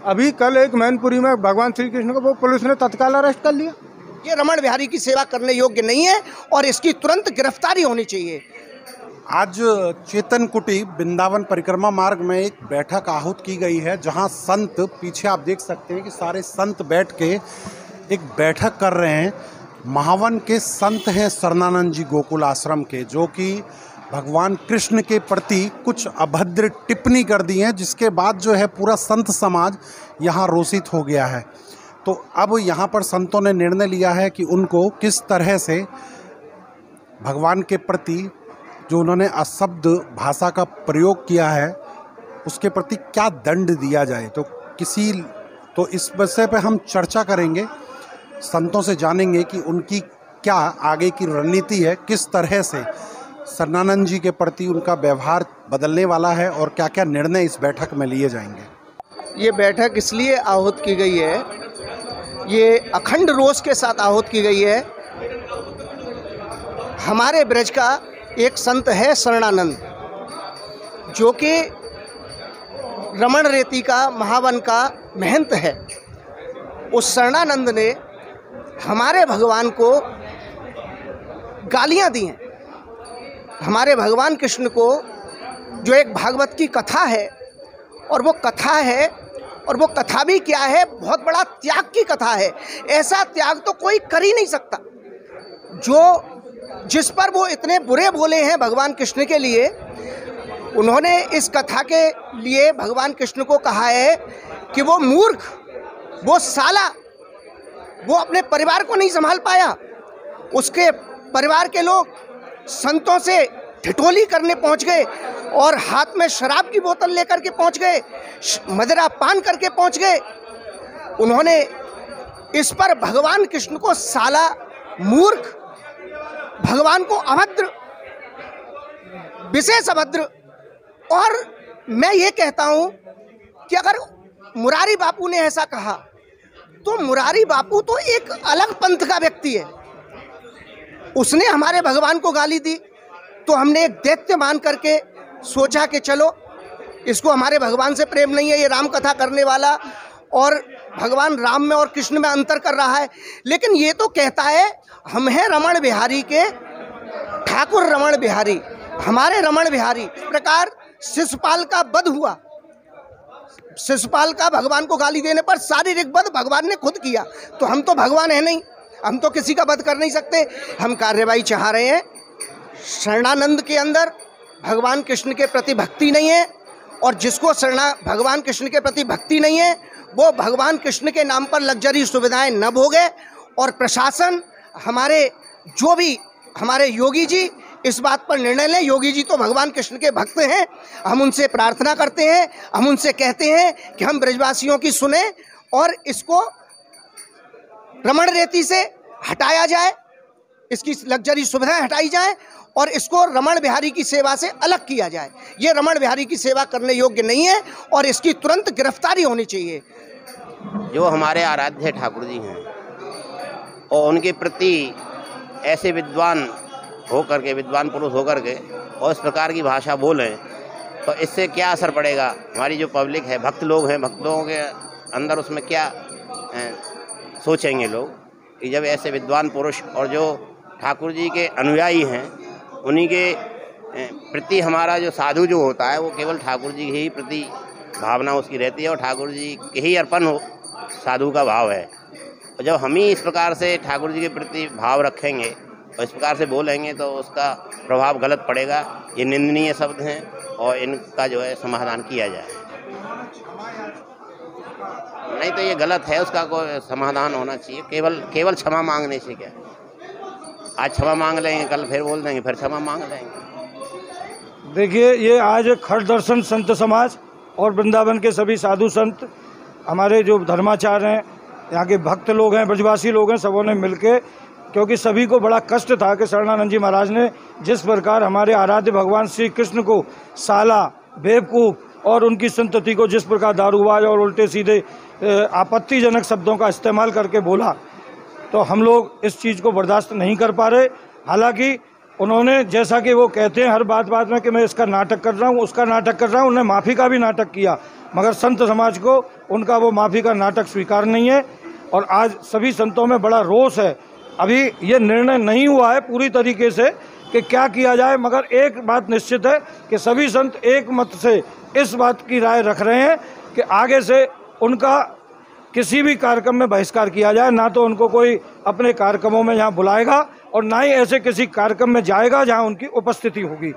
अभी कल एक मैनपुरी में भगवान श्री कृष्ण को वो पुलिस ने तत्काल अरेस्ट कर लिया। ये रमण बिहारी की सेवा करने योग्य नहीं है और इसकी तुरंत गिरफ्तारी होनी चाहिए। आज चेतन कुटी वृंदावन परिक्रमा मार्ग में एक बैठक आहूत की गई है, जहां संत, पीछे आप देख सकते हैं कि सारे संत बैठ के एक बैठक कर रहे हैं। महावन के संत हैं शरणानंद जी गोकुल आश्रम के, जो कि भगवान कृष्ण के प्रति कुछ अभद्र टिप्पणी कर दी है, जिसके बाद जो है पूरा संत समाज यहाँ रोषित हो गया है। तो अब यहाँ पर संतों ने निर्णय लिया है कि उनको किस तरह से भगवान के प्रति जो उन्होंने अशब्द भाषा का प्रयोग किया है उसके प्रति क्या दंड दिया जाए। तो इस विषय पे हम चर्चा करेंगे, संतों से जानेंगे कि उनकी क्या आगे की रणनीति है, किस तरह से शरणानंद जी के प्रति उनका व्यवहार बदलने वाला है और क्या क्या निर्णय इस बैठक में लिए जाएंगे। ये बैठक इसलिए आहूत की गई है, ये अखंड रोष के साथ आहूत की गई है। हमारे ब्रज का एक संत है शरणानंद, जो कि रमण रेती का महावन का महंत है। उस शरणानंद ने हमारे भगवान को गालियां दी हैं। हमारे भगवान कृष्ण को, जो एक भागवत की कथा है, और वो कथा भी क्या है, बहुत बड़ा त्याग की कथा है। ऐसा त्याग तो कोई कर ही नहीं सकता। जिस पर वो इतने बुरे बोले हैं भगवान कृष्ण के लिए, उन्होंने इस कथा के लिए भगवान कृष्ण को कहा है कि वो मूर्ख, वो साला, वो अपने परिवार को नहीं संभाल पाया। उसके परिवार के लोग संतों से ठिठोली करने पहुंच गए और हाथ में शराब की बोतल लेकर के पहुंच गए, मदिरा पान करके पहुंच गए। उन्होंने इस पर भगवान कृष्ण को साला, मूर्ख, भगवान को अभद्र, विशेष अभद्र। और मैं ये कहता हूं कि अगर मुरारी बापू ने ऐसा कहा तो मुरारी बापू तो एक अलग पंथ का व्यक्ति है। उसने हमारे भगवान को गाली दी तो हमने एक दैत्य मान करके सोचा कि चलो, इसको हमारे भगवान से प्रेम नहीं है, ये राम कथा करने वाला और भगवान राम में और कृष्ण में अंतर कर रहा है। लेकिन ये तो कहता है हम हैं रमण बिहारी के ठाकुर रमण बिहारी, हमारे रमण बिहारी। इस प्रकार शिशुपाल का वध हुआ। शिशुपाल का भगवान को गाली देने पर शारीरिक वध भगवान ने खुद किया। तो हम तो भगवान है नहीं, हम तो किसी का वध कर नहीं सकते। हम कार्रवाई चाह रहे हैं। शरणानंद के अंदर भगवान कृष्ण के प्रति भक्ति नहीं है, और जिसको भगवान कृष्ण के प्रति भक्ति नहीं है वो भगवान कृष्ण के नाम पर लग्जरी सुविधाएं न भोगे। और प्रशासन, हमारे योगी जी इस बात पर निर्णय लें। योगी जी तो भगवान कृष्ण के भक्त हैं। हम उनसे प्रार्थना करते हैं, हम उनसे कहते हैं कि हम ब्रजवासियों की सुने और इसको रमण रेती से हटाया जाए, इसकी लग्जरी सुविधाएं हटाई जाए और इसको रमण बिहारी की सेवा से अलग किया जाए। ये रमण बिहारी की सेवा करने योग्य नहीं है और इसकी तुरंत गिरफ्तारी होनी चाहिए। जो हमारे आराध्य ठाकुर जी हैं और उनके प्रति ऐसे विद्वान पुरुष होकर के और इस प्रकार की भाषा बोलें तो इससे क्या असर पड़ेगा। हमारी जो पब्लिक है, भक्त लोग हैं, भक्त लोगों के अंदर उसमें क्या सोचेंगे लोग कि जब ऐसे विद्वान पुरुष और जो ठाकुर जी के अनुयायी हैं उन्हीं के प्रति हमारा जो साधु जो होता है वो केवल ठाकुर जी ही प्रति भावना उसकी रहती है और ठाकुर जी के ही अर्पण हो साधु का भाव है। और जब हम ही इस प्रकार से ठाकुर जी के प्रति भाव रखेंगे और इस प्रकार से बोलेंगे तो उसका प्रभाव गलत पड़ेगा। ये निंदनीय शब्द हैं और इनका जो है समाधान किया जाए। नहीं तो ये गलत है, उसका कोई समाधान होना चाहिए। केवल क्षमा मांगने से क्या, आज क्षमा मांग लेंगे, कल फिर बोल देंगे, फिर क्षमा मांग लेंगे। देखिए, ये आज खड़ दर्शन संत समाज और वृंदावन के सभी साधु संत, हमारे जो धर्माचार्य हैं, यहाँ के भक्त लोग हैं, ब्रजवासी लोग हैं, सबों ने मिलके, क्योंकि सभी को बड़ा कष्ट था कि शरणानंद जी महाराज ने जिस प्रकार हमारे आराध्य भगवान श्री कृष्ण को साला, बेवकूफ़ और उनकी संतति को जिस प्रकार दारूबाज और उल्टे सीधे आपत्तिजनक शब्दों का इस्तेमाल करके बोला, तो हम लोग इस चीज़ को बर्दाश्त नहीं कर पा रहे। हालांकि उन्होंने, जैसा कि वो कहते हैं हर बात में कि मैं इसका नाटक कर रहा हूँ, उसका नाटक कर रहा हूँ, उन्होंने माफ़ी का भी नाटक किया। मगर संत समाज को उनका वो माफ़ी का नाटक स्वीकार नहीं है और आज सभी संतों में बड़ा रोष है। अभी ये निर्णय नहीं हुआ है पूरी तरीके से कि क्या किया जाए, मगर एक बात निश्चित है कि सभी संत एक मत से इस बात की राय रख रहे हैं कि आगे से उनका किसी भी कार्यक्रम में बहिष्कार किया जाए, ना तो उनको कोई अपने कार्यक्रमों में यहाँ बुलाएगा और ना ही ऐसे किसी कार्यक्रम में जाएगा जहाँ उनकी उपस्थिति होगी।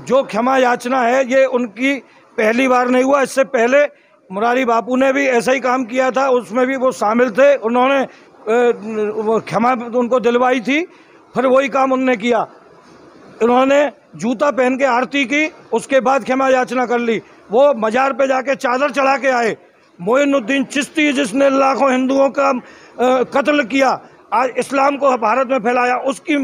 जो क्षमा याचना है ये उनकी पहली बार नहीं हुआ, इससे पहले मुरारी बापू ने भी ऐसा ही काम किया था, उसमें भी वो शामिल थे, उन्होंने क्षमा उनको दिलवाई थी, फिर वही काम उन्होंने किया। उन्होंने जूता पहन के आरती की, उसके बाद क्षमा याचना कर ली। वो मजार पे जाके चादर चढ़ा के आए। मोइनुद्दीन चिश्ती जिसने लाखों हिंदुओं का कत्ल किया, आज इस्लाम को भारत में फैलाया, उसकी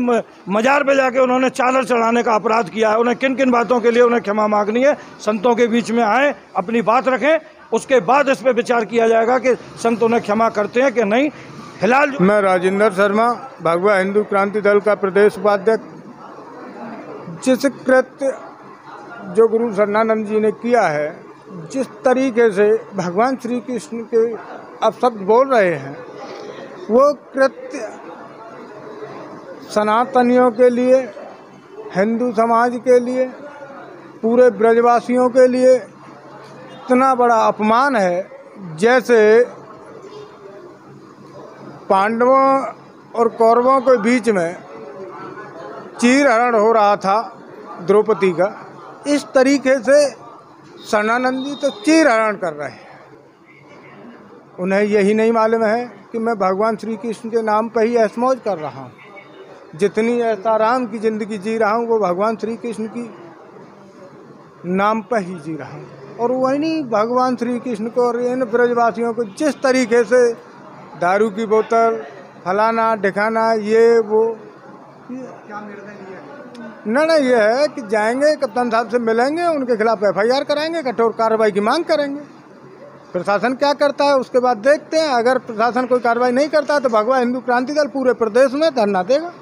मजार पे जाके उन्होंने चादर चढ़ाने का अपराध किया है। उन्हें किन किन बातों के लिए उन्हें क्षमा मांगनी है, संतों के बीच में आए, अपनी बात रखें, उसके बाद इस पर विचार किया जाएगा कि संत उन्हें क्षमा करते हैं कि नहीं। फिलहाल मैं राजेंद्र शर्मा, भगवा हिंदू क्रांति दल का प्रदेश उपाध्यक्ष। जिस कृत्य जो गुरु शरणानंद जी ने किया है, जिस तरीके से भगवान श्री कृष्ण के अपशब्द बोल रहे हैं, वो कृत्य सनातनियों के लिए, हिंदू समाज के लिए, पूरे ब्रजवासियों के लिए इतना बड़ा अपमान है। जैसे पांडवों और कौरवों के बीच में चीरहरण हो रहा था द्रौपदी का, इस तरीके से शरणानंद जी तो चीरहरण कर रहे हैं। उन्हें यही नहीं मालूम है कि मैं भगवान श्री कृष्ण के नाम पर ही ऐशमौज कर रहा हूँ। जितनी ऐशाराम की ज़िंदगी जी रहा हूँ वो भगवान श्री कृष्ण की नाम पर ही जी रहा हूँ। और वही भगवान श्री कृष्ण को और इन ब्रजवासियों को जिस तरीके से दारू की बोतल, फलाना ढिकाना, ये वो, क्या निर्णय ये है कि जाएंगे कप्तान साहब से मिलेंगे, उनके खिलाफ FIR कराएंगे, कठोर कार्रवाई की मांग करेंगे। प्रशासन क्या करता है उसके बाद देखते हैं। अगर प्रशासन कोई कार्रवाई नहीं करता है तो भगवा हिंदू क्रांति दल पूरे प्रदेश में धरना देगा।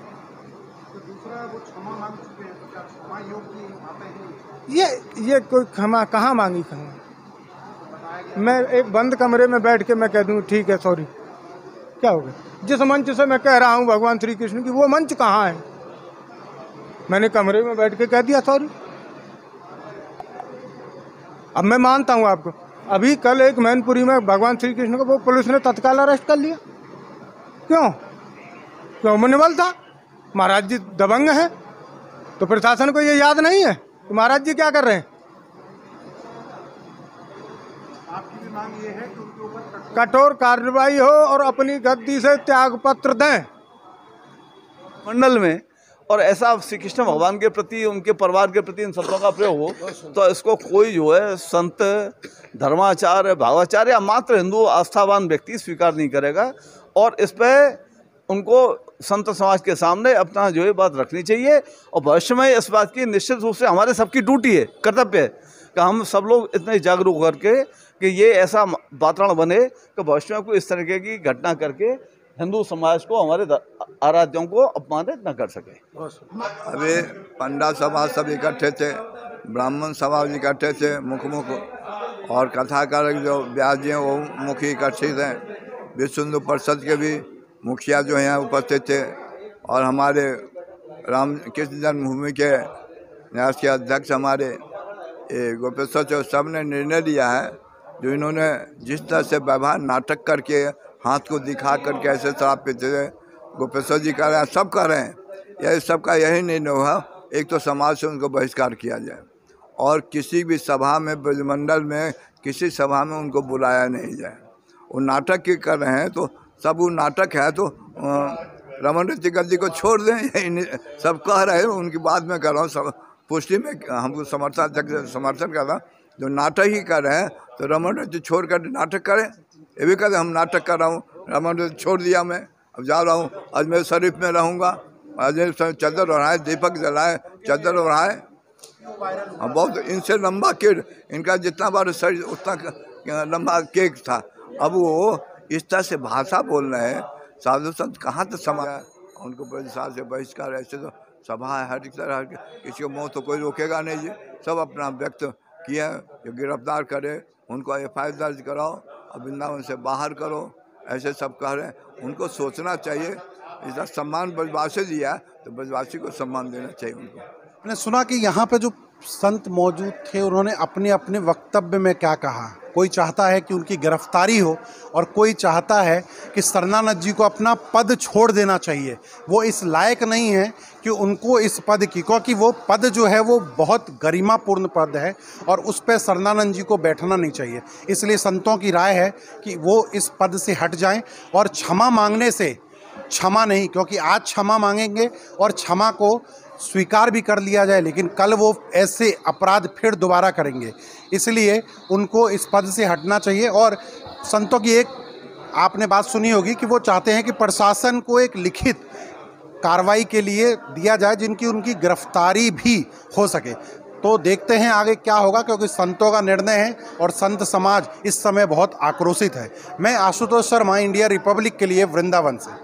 ये कोई क्षमा कहाँ मांगी क्षमा? मैं एक बंद कमरे में बैठ के मैं कह दूँ ठीक है सॉरी, क्या हो गया? जिस मंच से मैं कह रहा हूँ भगवान श्री कृष्ण की, वो मंच कहाँ है? मैंने कमरे में बैठ के कह दिया सॉरी। अब मैं मानता हूँ आपको, अभी कल एक मैनपुरी में भगवान श्री कृष्ण को वो पुलिस ने तत्काल अरेस्ट कर लिया। क्यों मुनिवल था? महाराज जी दबंग है, तो प्रशासन को ये याद नहीं है कि महाराज जी क्या कर रहे हैं। आपकी भी मांग ये है कि उनके ऊपर कठोर कार्रवाई हो और अपनी गद्दी से त्याग पत्र दें मंडल में, और ऐसा श्री कृष्ण भगवान के प्रति, उनके परिवार के प्रति इन संतों का प्रयोग हो, तो इसको कोई जो है संत, धर्माचार्य, भावाचार्य या मात्र हिंदू आस्थावान व्यक्ति स्वीकार नहीं करेगा। और इस पर उनको संत समाज के सामने अपना जो है बात रखनी चाहिए। और भविष्य में इस बात की निश्चित रूप से हमारे सबकी ड्यूटी है, कर्तव्य है कि हम सब लोग इतने जागरूक करके कि ये ऐसा वातावरण बने कि भविष्य में कोई इस तरीके की घटना करके हिंदू समाज को, हमारे आराध्यों को अपमानित न कर सके। अभी पंडा समाज सब इकट्ठे थे, ब्राह्मण समाज इकट्ठे थे, मुख और कथाकार जो व्यास जी हैं वो मुखी इकट्ठे थे। विश्व हिंदू परिषद के भी मुखिया जो हैं उपस्थित थे और हमारे राम कृष्ण जन्मभूमि के न्यास के अध्यक्ष हमारे गोपेश्वर चौधरी सब ने निर्णय लिया है। जो इन्होंने जिस तरह से व्यवहार नाटक करके हाथ को दिखा करके ऐसे शराब पीते थे, गोपेश्वर जी कर रहे हैं, सब कर रहे हैं, यही सबका यही निर्णय हुआ, एक तो समाज से उनको बहिष्कार किया जाए और किसी भी सभा में, ब्रजमंडल में किसी सभा में उनको बुलाया नहीं जाए। वो नाटक की कर रहे हैं तो सब वो नाटक है, तो रमन ऋतिक जी को छोड़ दें, सब कह रहे हैं, उनकी बात में कर रहा हूँ, सब पुष्टि में हमको समर्थन कर रहा। जो नाटक ही कर रहे हैं तो रमन ऋतिक छोड़ कर नाटक करें। ये भी कहते हम नाटक कर रहा हूँ, रमन ऋतिक छोड़ दिया, मैं अब जा रहा हूँ अजमेर शरीफ में रहूँगा, अजमेर चादर ओढ़ाए, दीपक जलाए, चादर ओढ़ाए। बहुत इनसे लंबा केक, इनका जितना बार शरीर उतना लंबा केक था। अब वो इस तरह से भाषा बोल रहे हैं, साधु संत कहाँ तक समाज उनको बहिष्कार से बहिष्कार। ऐसे तो सभा है, हर तरह किसी को मौत तो कोई रोकेगा नहीं जी, सब अपना व्यक्त किया, जो गिरफ्तार करे उनको FIR दर्ज कराओ और वृंदावन से बाहर करो, ऐसे सब कह रहे हैं। उनको सोचना चाहिए, इसका सम्मान ब्रजवासी दिया तो ब्रजवासी को सम्मान देना चाहिए उनको। मैंने सुना कि यहाँ पे जो संत मौजूद थे उन्होंने अपने अपने वक्तव्य में क्या कहा। कोई चाहता है कि उनकी गिरफ्तारी हो और कोई चाहता है कि सरनानंद जी को अपना पद छोड़ देना चाहिए। वो इस लायक नहीं है कि उनको इस पद की, क्योंकि वो पद जो है वो बहुत गरिमापूर्ण पद है और उस पर सरनानंद जी को बैठना नहीं चाहिए। इसलिए संतों की राय है कि वो इस पद से हट जाएं और क्षमा मांगने से, क्षमा नहीं, क्योंकि आज क्षमा मांगेंगे और क्षमा को स्वीकार भी कर लिया जाए, लेकिन कल वो ऐसे अपराध फिर दोबारा करेंगे। इसलिए उनको इस पद से हटना चाहिए। और संतों की एक आपने बात सुनी होगी कि वो चाहते हैं कि प्रशासन को एक लिखित कार्रवाई के लिए दिया जाए जिनकी उनकी गिरफ्तारी भी हो सके। तो देखते हैं आगे क्या होगा, क्योंकि संतों का निर्णय है और संत समाज इस समय बहुत आक्रोशित है। मैं आशुतोष शर्मा, इंडिया रिपब्लिक के लिए वृंदावन से।